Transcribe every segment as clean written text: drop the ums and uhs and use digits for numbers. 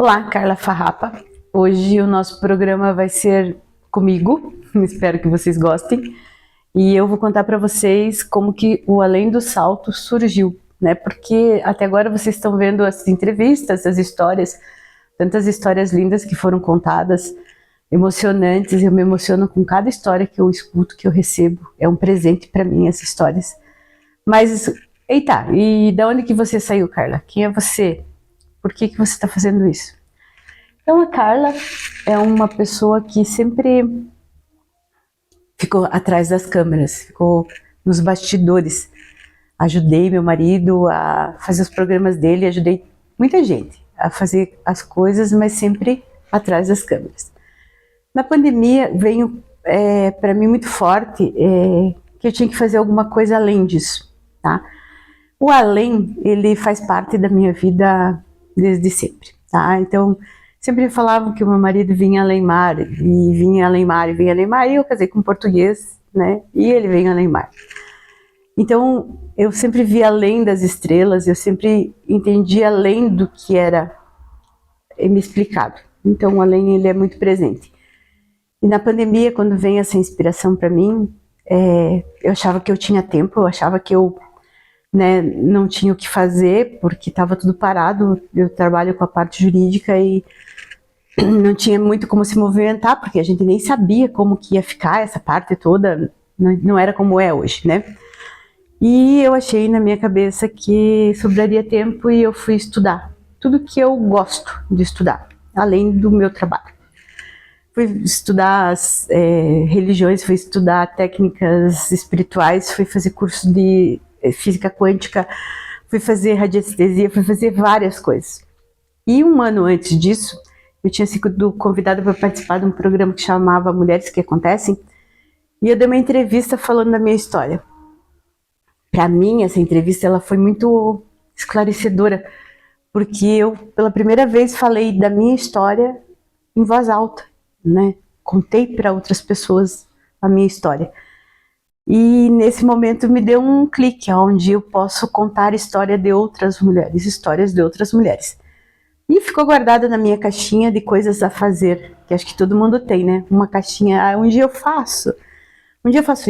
Olá, Carla Farrapa. Hoje o nosso programa vai ser comigo, espero que vocês gostem. E eu vou contar para vocês como que o Além do Salto surgiu, né? Porque até agora vocês estão vendo as entrevistas, as histórias, tantas histórias lindas que foram contadas, emocionantes. Eu me emociono com cada história que eu escuto, que eu recebo. É um presente para mim essas histórias. Mas, eita, e da onde que você saiu, Carla? Quem é você? Por que que você está fazendo isso? Então, a Carla é uma pessoa que sempre ficou atrás das câmeras, ficou nos bastidores. Ajudei meu marido a fazer os programas dele, ajudei muita gente a fazer as coisas, mas sempre atrás das câmeras. Na pandemia veio para mim muito forte que eu tinha que fazer alguma coisa além disso, tá? O além, ele faz parte da minha vida desde sempre, tá? Então, sempre falavam que o meu marido vinha além mar, e vinha além mar, e vinha além mar, e eu casei com um português, né? E ele veio além mar. Então, eu sempre vi além das estrelas, eu sempre entendi além do que era me explicado. Então, o além, ele é muito presente. E na pandemia, quando vem essa inspiração para mim, eu achava que eu tinha tempo, eu achava que eu não tinha o que fazer, porque estava tudo parado. Eu trabalho com a parte jurídica e não tinha muito como se movimentar, porque a gente nem sabia como que ia ficar essa parte toda, não era como é hoje, né? E eu achei na minha cabeça que sobraria tempo e eu fui estudar tudo que eu gosto de estudar, além do meu trabalho. Fui estudar as religiões, fui estudar técnicas espirituais, fui fazer curso de física quântica, fui fazer radiestesia, fui fazer várias coisas. E um ano antes disso, eu tinha sido convidada para participar de um programa que chamava Mulheres que Acontecem, e eu dei uma entrevista falando da minha história. Para mim, essa entrevista ela foi muito esclarecedora, porque eu, pela primeira vez, falei da minha história em voz alta, né? Contei para outras pessoas a minha história. E nesse momento me deu um clique, onde eu posso contar a história de outras mulheres, histórias de outras mulheres. E ficou guardada na minha caixinha de coisas a fazer, que acho que todo mundo tem, né? Uma caixinha, um dia eu faço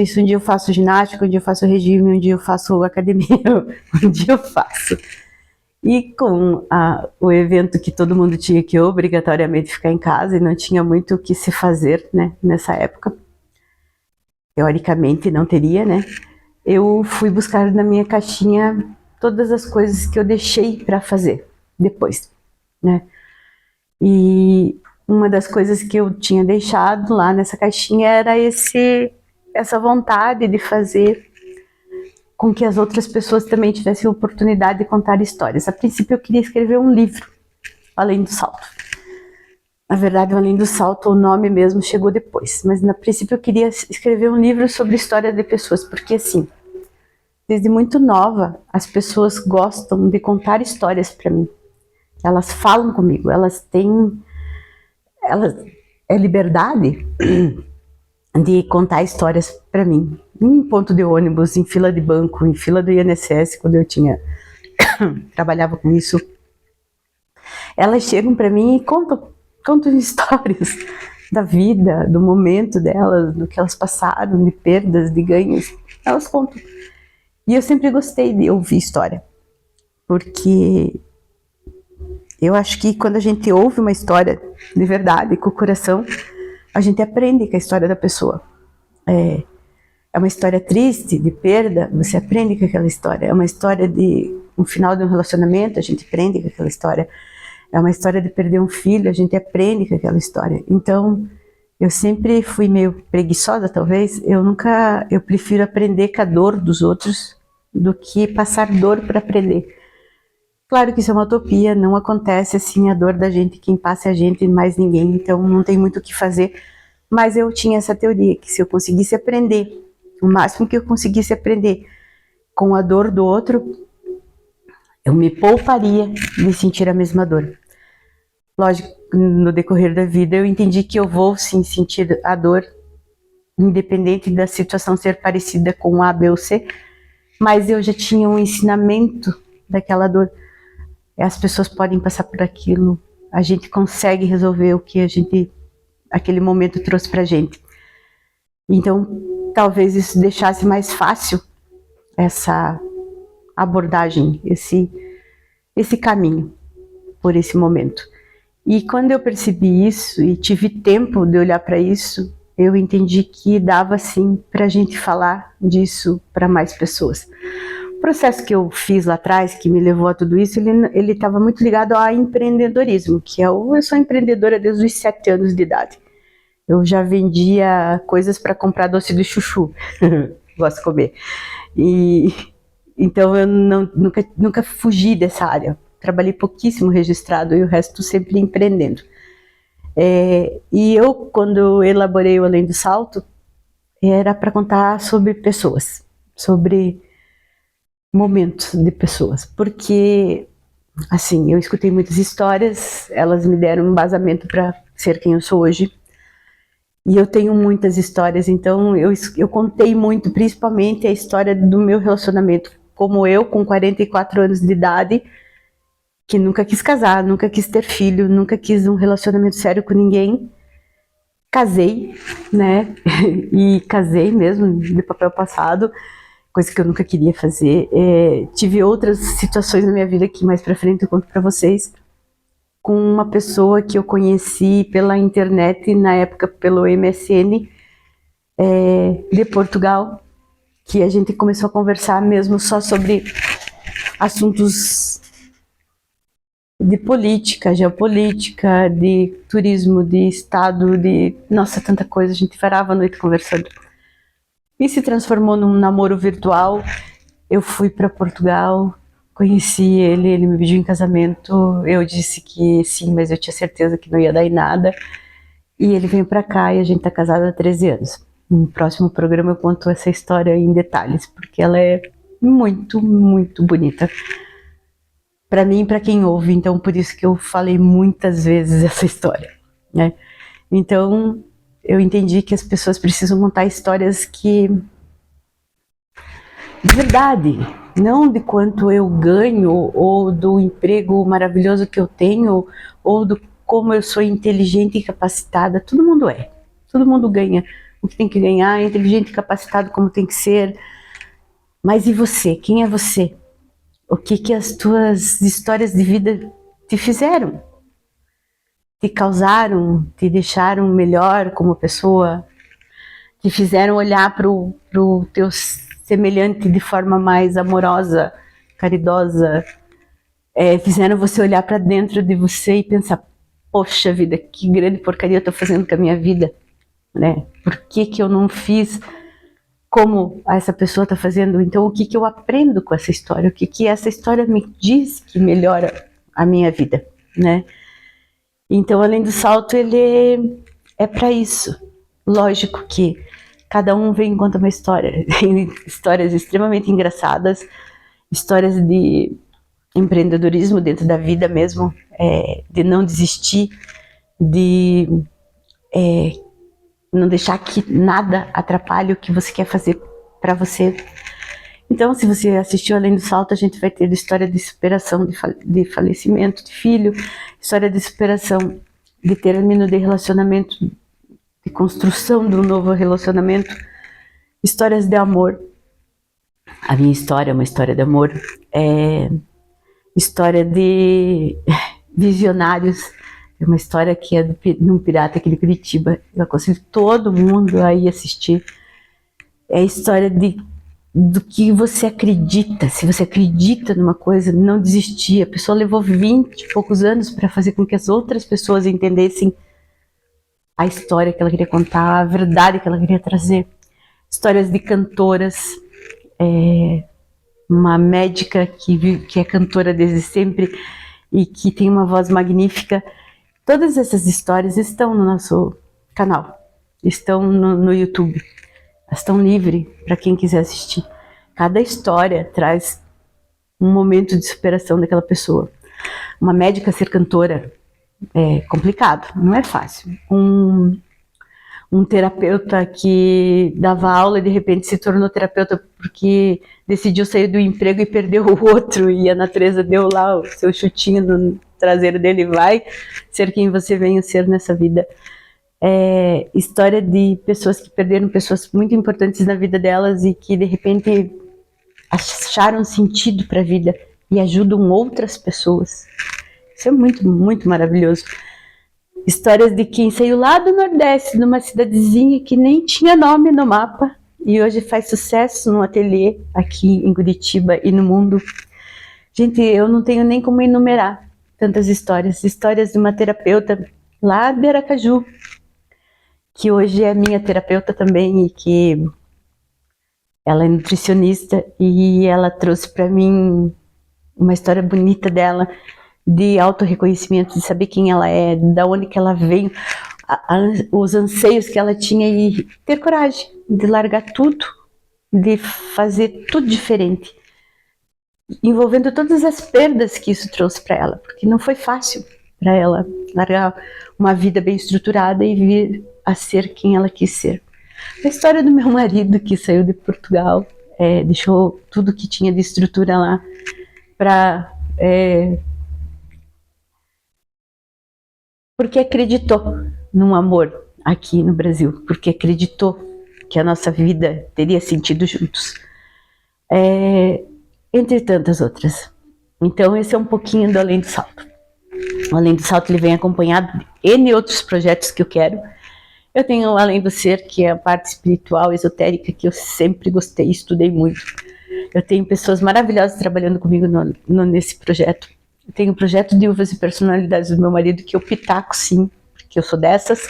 isso, um dia eu faço ginástica, um dia eu faço regime, um dia eu faço academia, um dia eu faço. E com o evento que todo mundo tinha que obrigatoriamente ficar em casa e não tinha muito o que se fazer, né, nessa época, teoricamente não teria, né, eu fui buscar na minha caixinha todas as coisas que eu deixei para fazer depois, né. E uma das coisas que eu tinha deixado lá nessa caixinha era essa vontade de fazer com que as outras pessoas também tivessem a oportunidade de contar histórias. A princípio eu queria escrever um livro, Além do Salto. Na verdade, Além do Salto, o nome mesmo chegou depois, mas na princípio eu queria escrever um livro sobre história de pessoas, porque assim, desde muito nova, as pessoas gostam de contar histórias para mim. Elas falam comigo, é liberdade de contar histórias para mim. Em ponto de ônibus, em fila de banco, em fila do INSS, quando eu trabalhava com isso. Elas chegam para mim e contam histórias da vida, do momento delas, do que elas passaram, de perdas, de ganhos. Elas contam. E eu sempre gostei de ouvir história, porque eu acho que quando a gente ouve uma história de verdade, com o coração, a gente aprende com a história da pessoa. É uma história triste, de perda, você aprende com aquela história. É uma história de um final de um relacionamento, a gente aprende com aquela história. É uma história de perder um filho, a gente aprende com aquela história. Então, eu sempre fui meio preguiçosa, talvez. Eu prefiro aprender com a dor dos outros do que passar dor para aprender. Claro que isso é uma utopia, não acontece assim a dor da gente, quem passa é a gente e mais ninguém, então não tem muito o que fazer. Mas eu tinha essa teoria, que se eu conseguisse aprender, o máximo que eu conseguisse aprender com a dor do outro, eu me pouparia de sentir a mesma dor. Lógico, no decorrer da vida eu entendi que eu vou sim sentir a dor, independente da situação ser parecida com A, B ou C, mas eu já tinha um ensinamento daquela dor. As pessoas podem passar por aquilo, a gente consegue resolver o que aquele momento trouxe pra gente. Então, talvez isso deixasse mais fácil essa abordagem, esse caminho por esse momento. E quando eu percebi isso e tive tempo de olhar para isso, eu entendi que dava sim para a gente falar disso para mais pessoas. O processo que eu fiz lá atrás, que me levou a tudo isso, ele estava muito ligado ao empreendedorismo, que eu sou empreendedora desde os 7 anos de idade. Eu já vendia coisas para comprar doce de chuchu, gosto de comer. Então eu nunca fugi dessa área. Trabalhei pouquíssimo registrado e o resto sempre empreendendo. E eu, quando eu elaborei o Além do Salto, era para contar sobre pessoas, sobre momentos de pessoas, porque, assim, eu escutei muitas histórias, elas me deram um embasamento para ser quem eu sou hoje, e eu tenho muitas histórias, então eu contei muito, principalmente a história do meu relacionamento, como eu, com 44 anos de idade, que nunca quis casar, nunca quis ter filho, nunca quis um relacionamento sério com ninguém, casei, né, e casei mesmo, de papel passado, coisa que eu nunca queria fazer. Tive outras situações na minha vida que mais pra frente eu conto pra vocês, com uma pessoa que eu conheci pela internet, na época pelo MSN, de Portugal, que a gente começou a conversar mesmo só sobre assuntos de política, geopolítica, de turismo, de estado, nossa, tanta coisa, a gente varava a noite conversando. E se transformou num namoro virtual. Eu fui para Portugal, conheci ele me pediu em casamento, eu disse que sim, mas eu tinha certeza que não ia dar em nada. E ele veio para cá e a gente tá casado há 13 anos. No próximo programa eu conto essa história em detalhes, porque ela é muito, muito bonita. Para mim e para quem ouve, então por isso que eu falei muitas vezes essa história, né? Então eu entendi que as pessoas precisam contar histórias que de verdade, não de quanto eu ganho ou do emprego maravilhoso que eu tenho ou do como eu sou inteligente e capacitada. Todo mundo ganha o que tem que ganhar, é inteligente e capacitado como tem que ser. Mas e você? Quem é você? O que as tuas histórias de vida te fizeram? Te causaram? Te deixaram melhor como pessoa? Te fizeram olhar para o teu semelhante de forma mais amorosa, caridosa? Fizeram você olhar para dentro de você e pensar, poxa vida, que grande porcaria eu estou fazendo com a minha vida, né? Por que eu não fiz como essa pessoa está fazendo? Então, o que eu aprendo com essa história? O que essa história me diz que melhora a minha vida, né? Então, Além do Salto, ele é para isso. Lógico que cada um vem e conta uma história. Tem histórias extremamente engraçadas, histórias de empreendedorismo dentro da vida mesmo, de não desistir, de não deixar que nada atrapalhe o que você quer fazer para você. Então, se você assistiu Além do Salto, a gente vai ter história de superação de falecimento de filho, história de superação de término de relacionamento, de construção de um novo relacionamento, histórias de amor. A minha história é uma história de amor, história de visionários. É uma história que é de um pirata aqui de Curitiba. Eu aconselho todo mundo a ir assistir. É a história do que você acredita. Se você acredita numa coisa, não desistir. A pessoa levou 20 e poucos anos para fazer com que as outras pessoas entendessem a história que ela queria contar, a verdade que ela queria trazer. Histórias de cantoras. Uma médica que é cantora desde sempre e que tem uma voz magnífica. Todas essas histórias estão no nosso canal, estão no YouTube, elas estão livres para quem quiser assistir. Cada história traz um momento de superação daquela pessoa. Uma médica ser cantora é complicado, não é fácil. Um terapeuta que dava aula e de repente se tornou terapeuta porque decidiu sair do emprego e perdeu o outro, e a natureza deu lá o seu chutinho traseiro dele, vai ser quem você venha ser nessa vida. História de pessoas que perderam pessoas muito importantes na vida delas e que de repente acharam sentido para a vida e ajudam outras pessoas. Isso é muito, muito maravilhoso. Histórias de quem saiu lá do Nordeste, numa cidadezinha que nem tinha nome no mapa e hoje faz sucesso no ateliê aqui em Curitiba e no mundo. Gente, eu não tenho nem como enumerar tantas histórias. Histórias de uma terapeuta lá de Aracaju, que hoje é minha terapeuta também e que ela é nutricionista e ela trouxe para mim uma história bonita dela, de autorreconhecimento, de saber quem ela é, da onde que ela veio, os anseios que ela tinha e ter coragem de largar tudo, de fazer tudo diferente, envolvendo todas as perdas que isso trouxe para ela, porque não foi fácil para ela largar uma vida bem estruturada e vir a ser quem ela quis ser. A história do meu marido que saiu de Portugal, deixou tudo que tinha de estrutura lá para porque acreditou num amor aqui no Brasil, porque acreditou que a nossa vida teria sentido juntos, entre tantas outras. Então esse é um pouquinho do Além do Salto. O Além do Salto ele vem acompanhado de N outros projetos que eu quero. Eu tenho o Além do Ser, que é a parte espiritual, esotérica, que eu sempre gostei, estudei muito. Eu tenho pessoas maravilhosas trabalhando comigo nesse projeto. Eu tenho o projeto de uvas e personalidades do meu marido, que eu pitaco sim, porque eu sou dessas.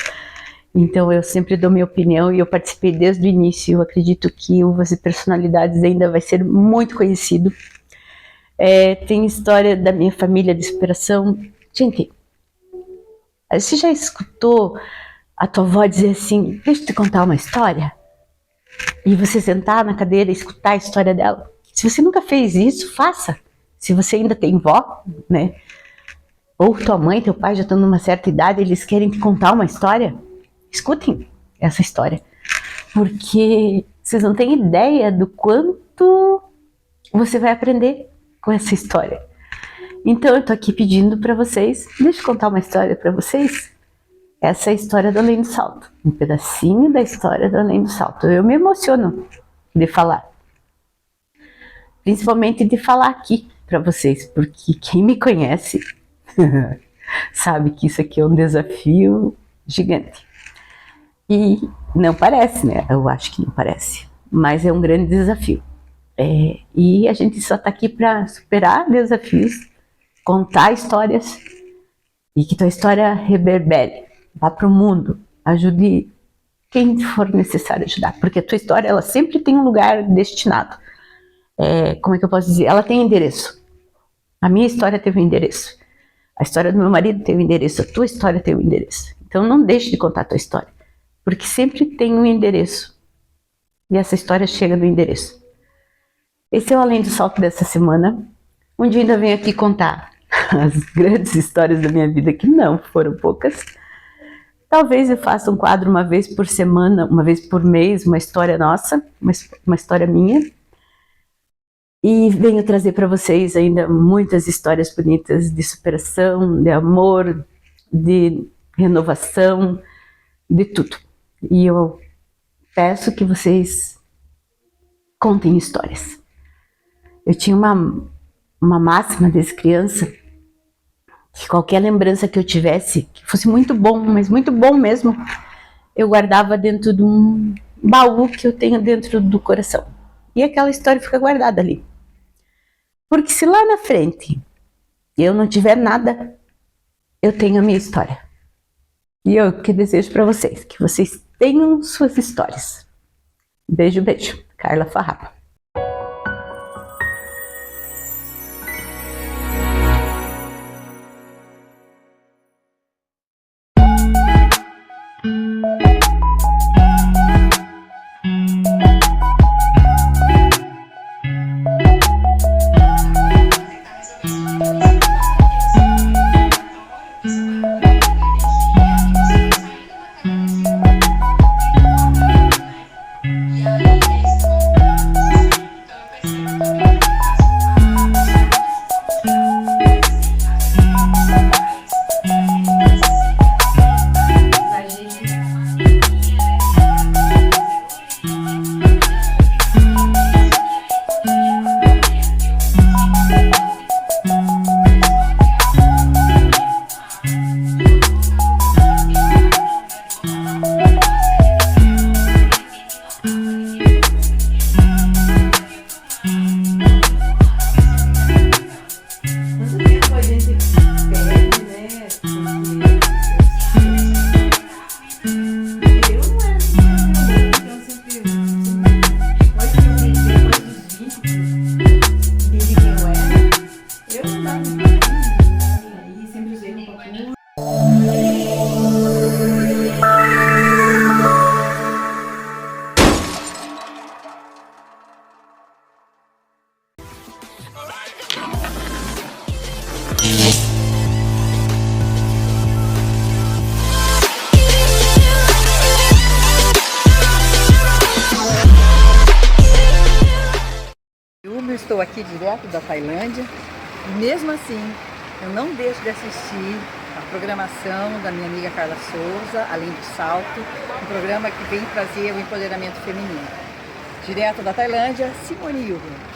Então eu sempre dou minha opinião e eu participei desde o início. Eu acredito que uvas e personalidades ainda vai ser muito conhecido. Tem história da minha família de superação. Gente, você já escutou a tua avó dizer assim, deixa eu te contar uma história? E você sentar na cadeira e escutar a história dela? Se você nunca fez isso, faça. Se você ainda tem vó, né? Ou tua mãe, teu pai já estão numa certa idade, eles querem te contar uma história, escutem essa história. Porque vocês não têm ideia do quanto você vai aprender com essa história. Então eu tô aqui pedindo para vocês, deixa eu contar uma história para vocês. Essa é a história do Além do Salto, um pedacinho da história do Além do Salto. Eu me emociono de falar, principalmente de falar aqui para vocês, porque quem me conhece sabe que isso aqui é um desafio gigante. E não parece, né? Eu acho que não parece, mas é um grande desafio. E a gente só tá aqui para superar desafios, contar histórias e que tua história reverbere, vá para o mundo, ajude quem for necessário ajudar, porque a tua história ela sempre tem um lugar destinado. Como é que eu posso dizer? Ela tem endereço. A minha história teve um endereço. A história do meu marido tem um endereço. A tua história tem um endereço. Então não deixe de contar a tua história, porque sempre tem um endereço. E essa história chega no endereço. Esse é o Além do Salto dessa semana, onde eu ainda venho aqui contar as grandes histórias da minha vida, que não foram poucas. Talvez eu faça um quadro uma vez por semana, uma vez por mês, uma história nossa, uma história minha. E venho trazer para vocês ainda muitas histórias bonitas de superação, de amor, de renovação, de tudo. E eu peço que vocês contem histórias. Eu tinha uma máxima desde criança, que qualquer lembrança que eu tivesse, que fosse muito bom, mas muito bom mesmo, eu guardava dentro de um baú que eu tenho dentro do coração. E aquela história fica guardada ali. Porque se lá na frente eu não tiver nada, eu tenho a minha história. E eu que desejo para vocês, que vocês tenham suas histórias. Beijo, beijo. Carla Farrapa. estou aqui direto da Tailândia e mesmo assim eu não deixo de assistir a programação da minha amiga Carla Souza, Além do Salto, um programa que vem trazer o empoderamento feminino. Direto da Tailândia, Simone Yubi.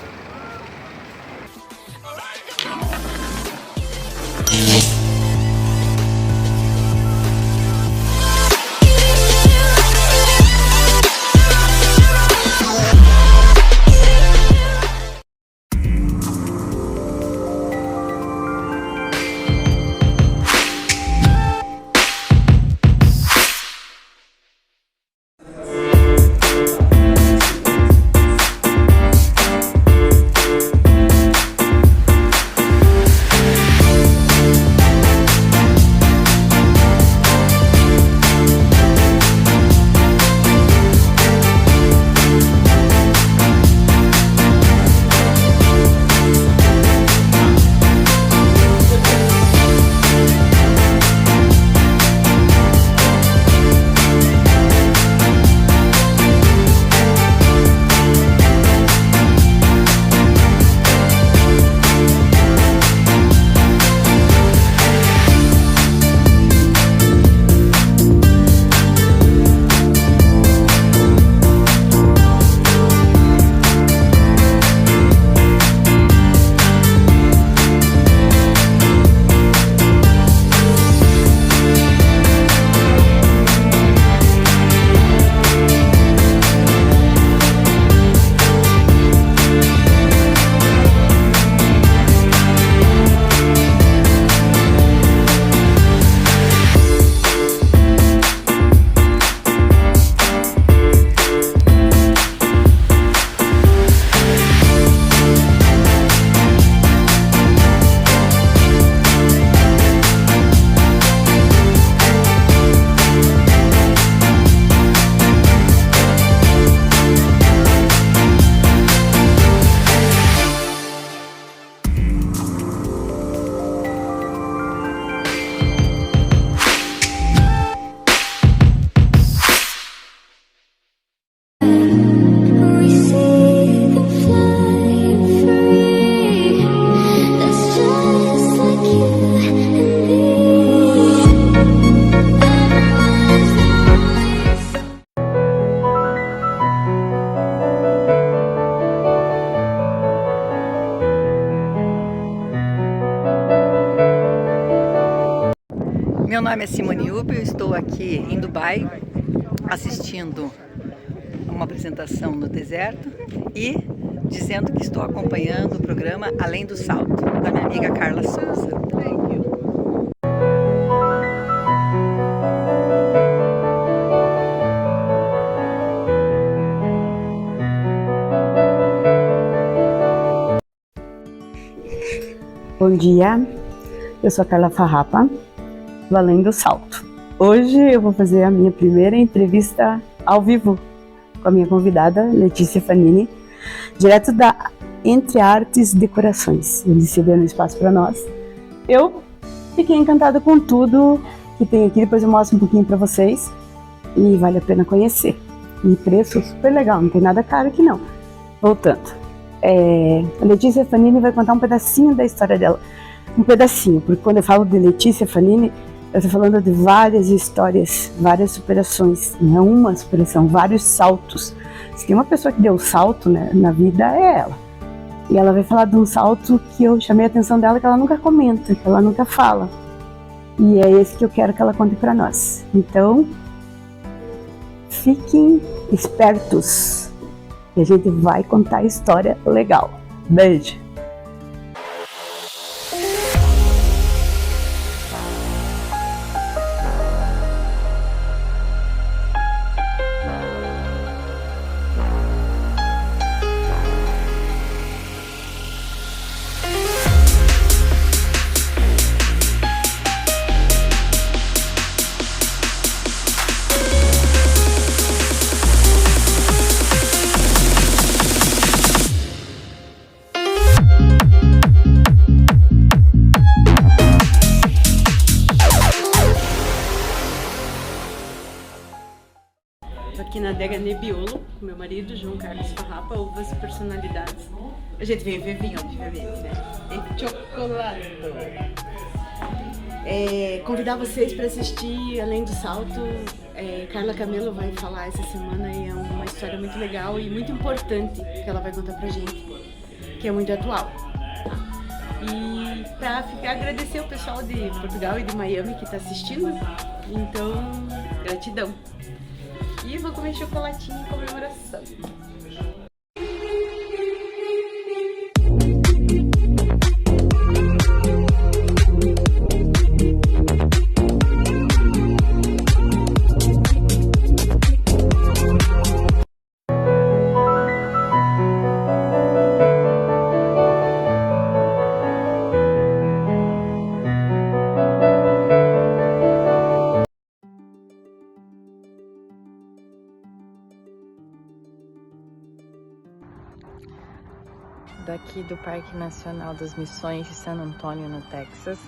Meu nome é Simone Yubi, eu estou aqui em Dubai assistindo uma apresentação no deserto e dizendo que estou acompanhando o programa Além do Salto, da minha amiga Carla Souza. Bom dia, eu sou a Carla Farrapa, do Além do Salto. Hoje eu vou fazer a minha primeira entrevista ao vivo com a minha convidada, Letícia Fanini, direto da Entre Artes Decorações. Eles cederam um espaço para nós. Eu fiquei encantada com tudo que tem aqui, depois eu mostro um pouquinho para vocês e vale a pena conhecer. E preço super legal, não tem nada caro aqui não. Voltando, a Letícia Fanini vai contar um pedacinho da história dela. Um pedacinho, porque quando eu falo de Letícia Fanini, eu estou falando de várias histórias, várias superações, não é uma superação, vários saltos. Se tem uma pessoa que deu salto, né, na vida, é ela. E ela vai falar de um salto que eu chamei a atenção dela, que ela nunca comenta, que ela nunca fala. E é esse que eu quero que ela conte para nós. Então, fiquem espertos, que a gente vai contar a história legal. Beijo! Nebiolo, meu marido, João Carlos Farrapa, uvas personalidades. A gente veio ver vinho, obviamente, né? E chocolate. Convidar vocês para assistir Além do Salto. Carla Camelo vai falar essa semana e é uma história muito legal e muito importante que ela vai contar pra gente, que é muito atual. E para agradecer o pessoal de Portugal e de Miami que está assistindo, então gratidão. E vou comer chocolatinho em comemoração. Daqui do Parque Nacional das Missões de San Antonio, no Texas,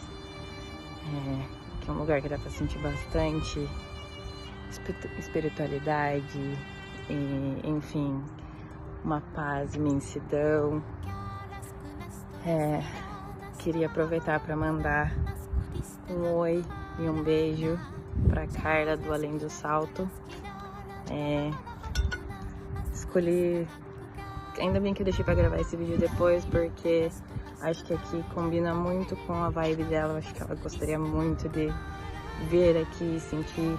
que é um lugar que dá pra sentir bastante espiritualidade, e, enfim, uma paz, imensidão. Queria aproveitar para mandar um oi e um beijo para Carla do Além do Salto. Escolhi, ainda bem que eu deixei para gravar esse vídeo depois, porque acho que aqui combina muito com a vibe dela. Acho que ela gostaria muito de ver aqui e sentir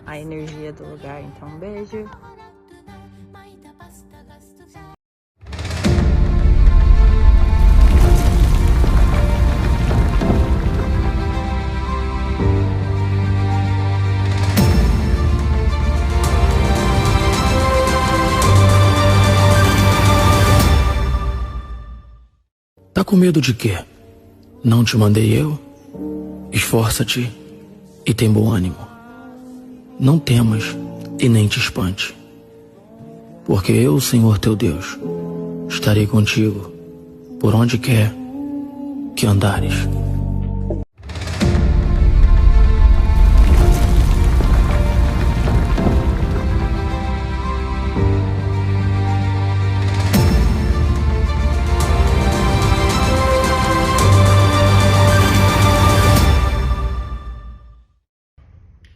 a energia do lugar. Então, um beijo. Tá com medo de quê? Não te mandei eu? Esforça-te e tem bom ânimo. Não temas e nem te espante, porque eu, Senhor teu Deus, estarei contigo por onde quer que andares.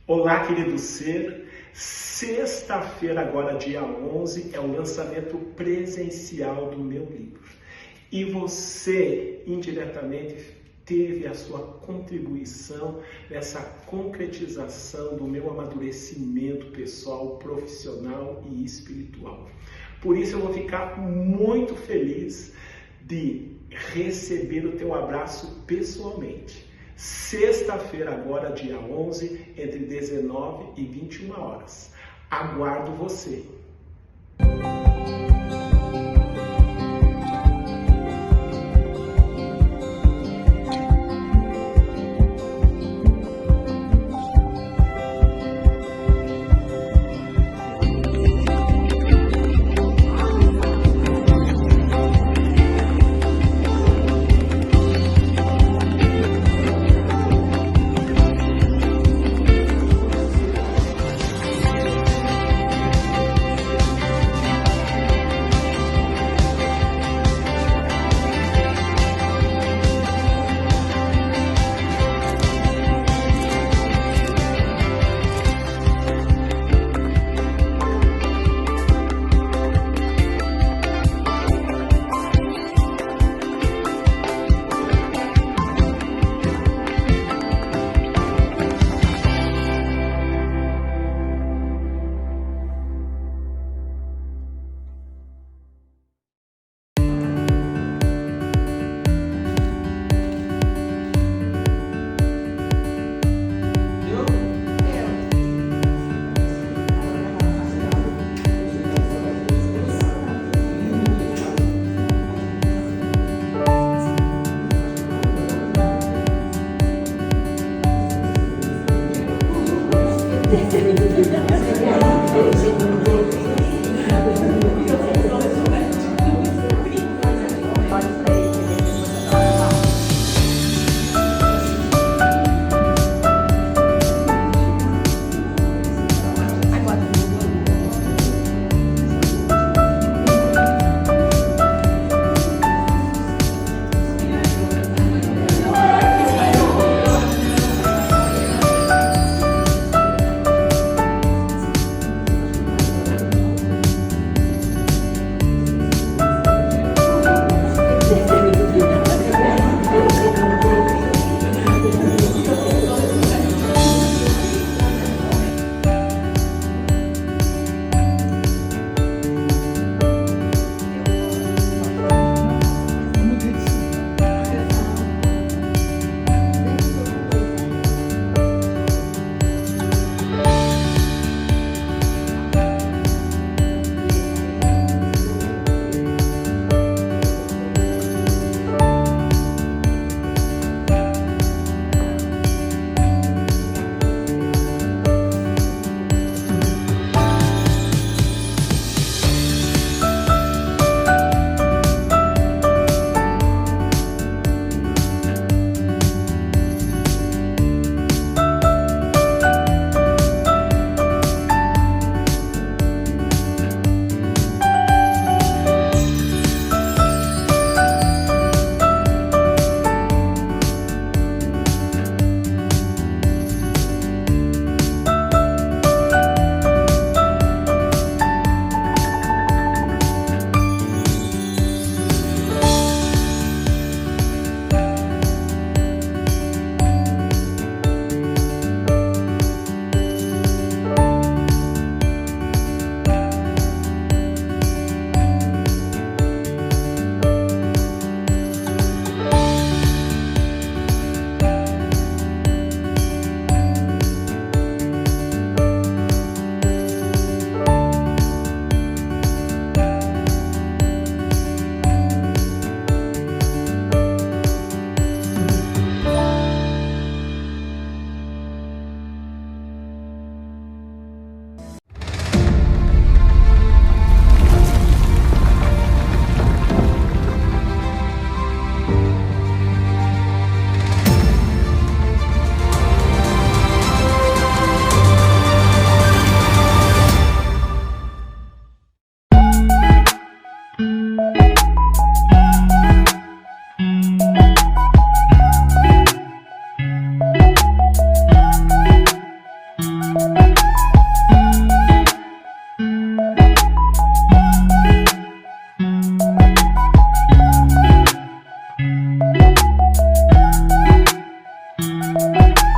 Olá, querido ser. Sexta-feira, agora dia 11, é o lançamento presencial do meu livro. E você, indiretamente, teve a sua contribuição nessa concretização do meu amadurecimento pessoal, profissional e espiritual. Por isso eu vou ficar muito feliz de receber o teu abraço pessoalmente. Sexta-feira, agora dia 11, entre 19 e 21 horas. Aguardo você! Tchau!